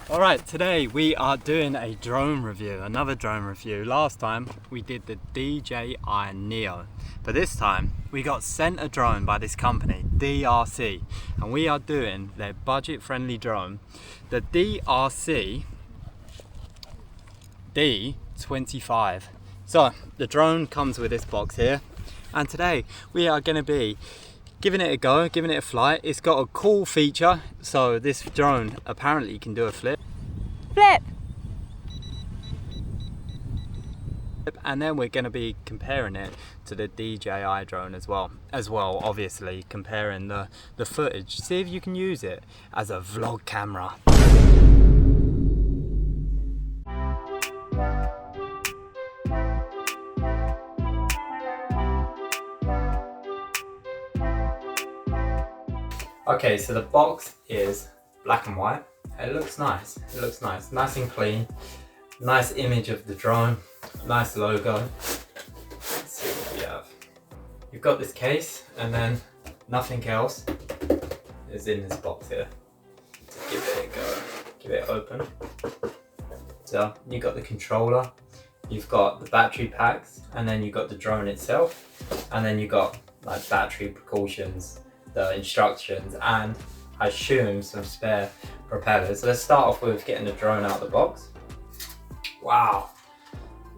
Alright, today we are doing a drone review, another drone review. Last time we did the DJI Neo, but this time we got sent a drone by this company, DEERC, and we are doing their budget-friendly drone, the DEERC D25. So the drone comes with this box here, and today we are going to be giving it a go, giving it a flight. It's got a cool feature, so this drone apparently can do a flip. And then we're going to be comparing it to the DJI drone as well, obviously comparing the footage, see if you can use it as a vlog camera. Okay, so the box is black and white. It looks nice. It looks nice and clean. Nice image of the drone. Nice logo. Let's see what we have. You've got this case, and then nothing else is in this box here. So give it a go. Give it open. So you got the controller. You've got the battery packs, and then you got the drone itself, and then you got like battery precautions, the instructions, and I assume some spare propellers. So let's start off with getting the drone out of the box. Wow,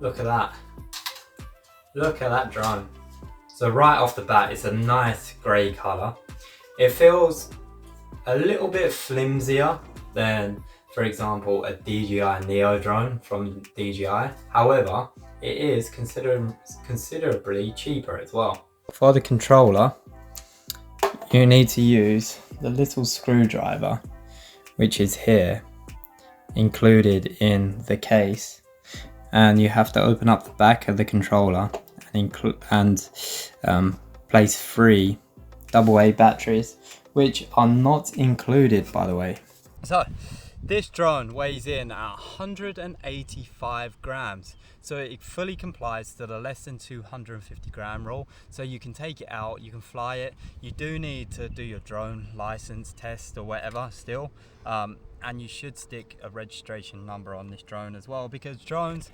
look at that. Look at that drone. So right off the bat, it's a nice grey colour. It feels a little bit flimsier than, for example, a DJI Neo drone from DJI. However, it is considerably cheaper as well. For the controller, you need to use the little screwdriver, which is here, included in the case, and you have to open up the back of the controller and place 3 AA batteries, which are not included, by the way. So this drone weighs in at 185 grams, so it fully complies to the less than 250 gram rule. So you can take it out, you can fly it. You do need to do your drone license test or whatever still, and you should stick a registration number on this drone as well, because drones,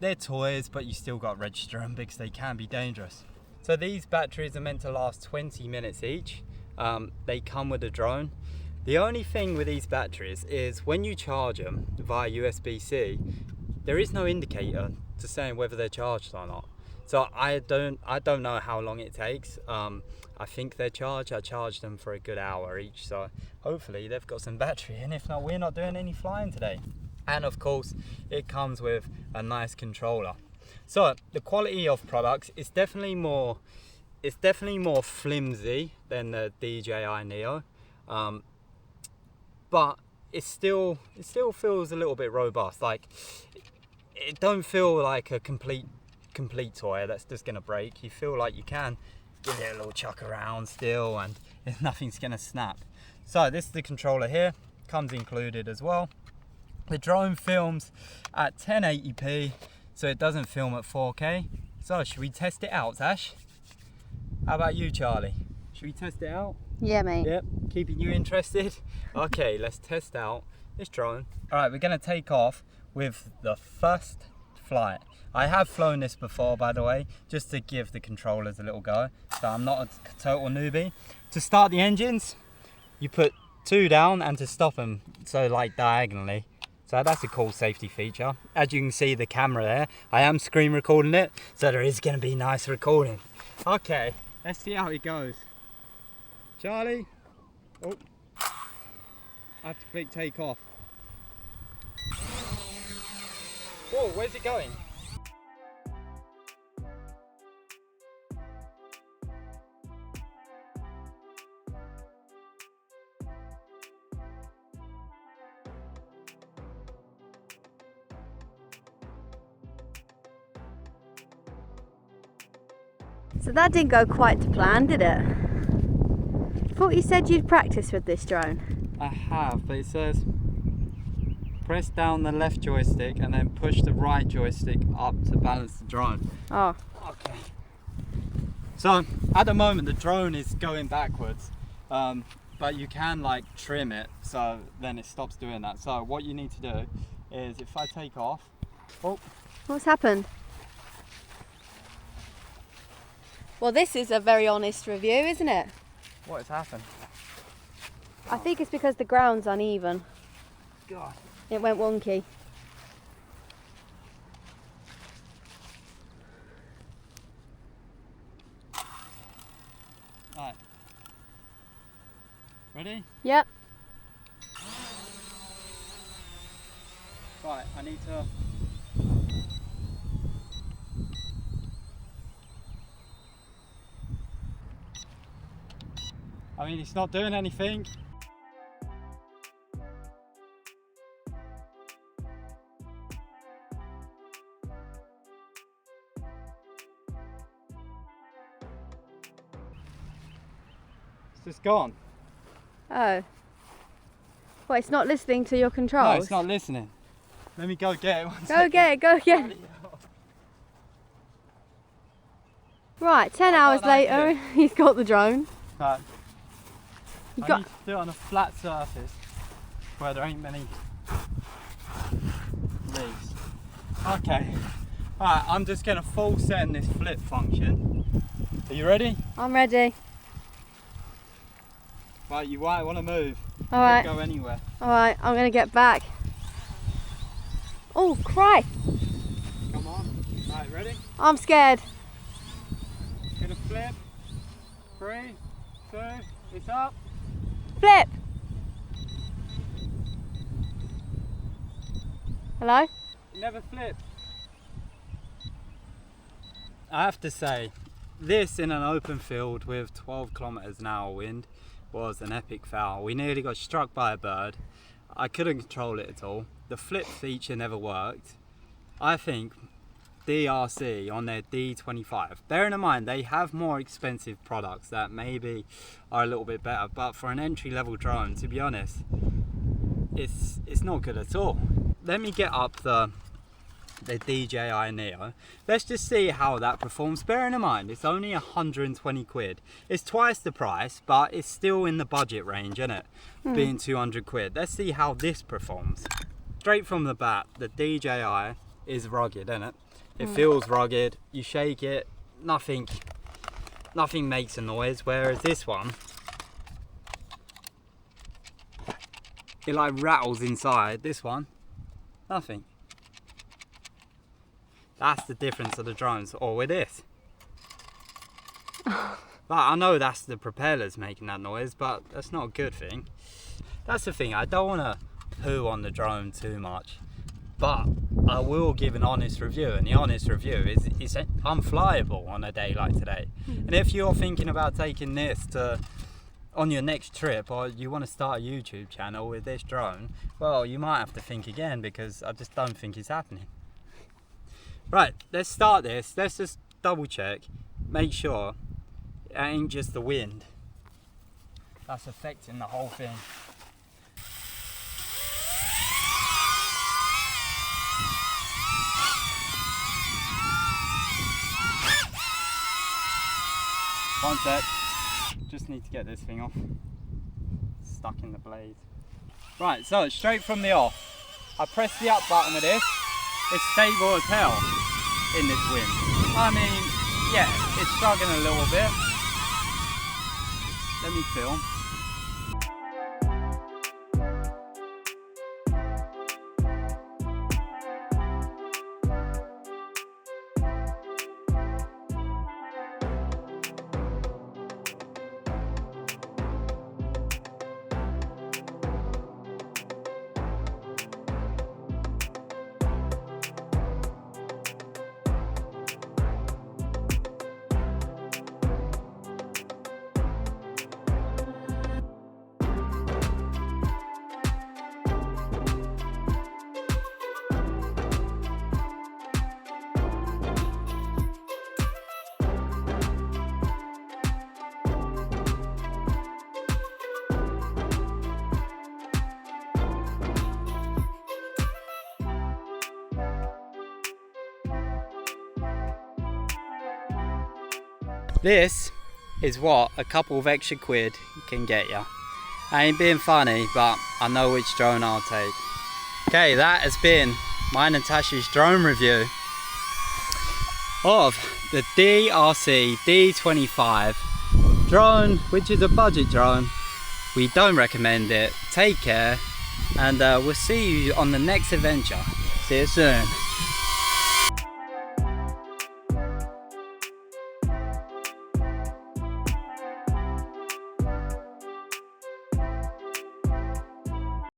they're toys, but you still got to register them because they can be dangerous. So these batteries are meant to last 20 minutes each. They come with a drone. The only thing with these batteries is when you charge them via USB-C, there is no indicator to saying whether they're charged or not. So I don't know how long it takes. I think they're charged. I charged them for a good hour each, so hopefully they've got some battery, and if not, we're not doing any flying today. And of course, it comes with a nice controller. So the quality of products is definitely more flimsy than the DJI Neo. But it still feels a little bit robust. Like, it don't feel like a complete toy that's just gonna break. You feel like you can give it a little chuck around still, and nothing's gonna snap. So this is the controller here, comes included as well. The drone films at 1080p, so it doesn't film at 4K. So should we test it out, Tash? How about you, Charlie? Should we test it out? Yeah, mate. Yep, keeping you interested. Okay, let's test out this drone. All right, we're gonna take off with the first flight. I have flown this before, by the way, just to give the controllers a little go, so I'm not a total newbie. To start the engines, you put 2 down, and to stop them, so like diagonally. So that's a cool safety feature. As you can see the camera there, I am screen recording it, so there is gonna be nice recording. Okay, let's see how it goes. Charlie, oh, I have to click take off. Whoa, where's it going? So that didn't go quite to plan, did it? Thought you said you'd practice with this drone. I have, but it says press down the left joystick and then push the right joystick up to balance the drone. Oh. Okay. So at the moment the drone is going backwards, but but you can like trim it so then it stops doing that. So what you need to do is, if I take off, oh, What's happened? Well, this is a very honest review, isn't it? what has happened? I think it's because the ground's uneven. God. It went wonky. Right. Ready? Yep. Right, I need to... I mean, it's not doing anything. It's just gone. Oh. Well, it's not listening to your controls? No, it's not listening. Let me go get it. Go get it, go get it. Right, 10 hours later, he's got the drone. Right. You I got... need to do it on a flat surface where there ain't many leaves. Okay. Alright, I'm just going to full send this flip function. Are you ready? I'm ready. Right, you might want to move. Alright. Don't go anywhere. Alright, I'm going to get back. Oh, Christ. Come on. Alright, ready? I'm scared. Gonna flip. 3, 2, it's up. Flip. Hello? Never flip. I have to say, this in an open field with 12 kilometers an hour wind was an epic foul. We nearly got struck by a bird. I couldn't control it at all. The flip feature never worked. I think DEERC on their D25, bearing in mind they have more expensive products that maybe are a little bit better, but for an entry-level drone, to be honest, it's not good at all. Let me get up the DJI Neo. Let's just see how that performs. Bearing in mind it's only 120 quid. It's twice the price, but it's still in the budget range, isn't it? Being 200 quid. Let's see how this performs. Straight from the bat, the DJI is rugged, isn't it? It feels rugged. You shake it, nothing makes a noise, whereas this one, it like rattles inside. This one, nothing. That's the difference of the drones, or with this. But I know that's the propellers making that noise, but that's not a good thing. That's the thing, I don't want to poo on the drone too much, but I will give an honest review, and the honest review is it's unflyable on a day like today. And if you're thinking about taking this on your next trip, or you want to start a YouTube channel with this drone, well, you might have to think again, because I just don't think it's happening. Right, let's start this. Let's just double check, make sure it ain't just the wind that's affecting the whole thing. One sec, just need to get this thing off. It's stuck in the blade. Right, so straight from the off, I press the up button with this. It's stable as hell in this wind. I mean, yeah, it's struggling a little bit. Let me film. This is what a couple of extra quid can get you. I ain't being funny, but I know which drone I'll take. Okay, that has been mine and Tashi's drone review of the DEERC D25 drone, which is a budget drone. We don't recommend it. Take care, and we'll see you on the next adventure. See you soon.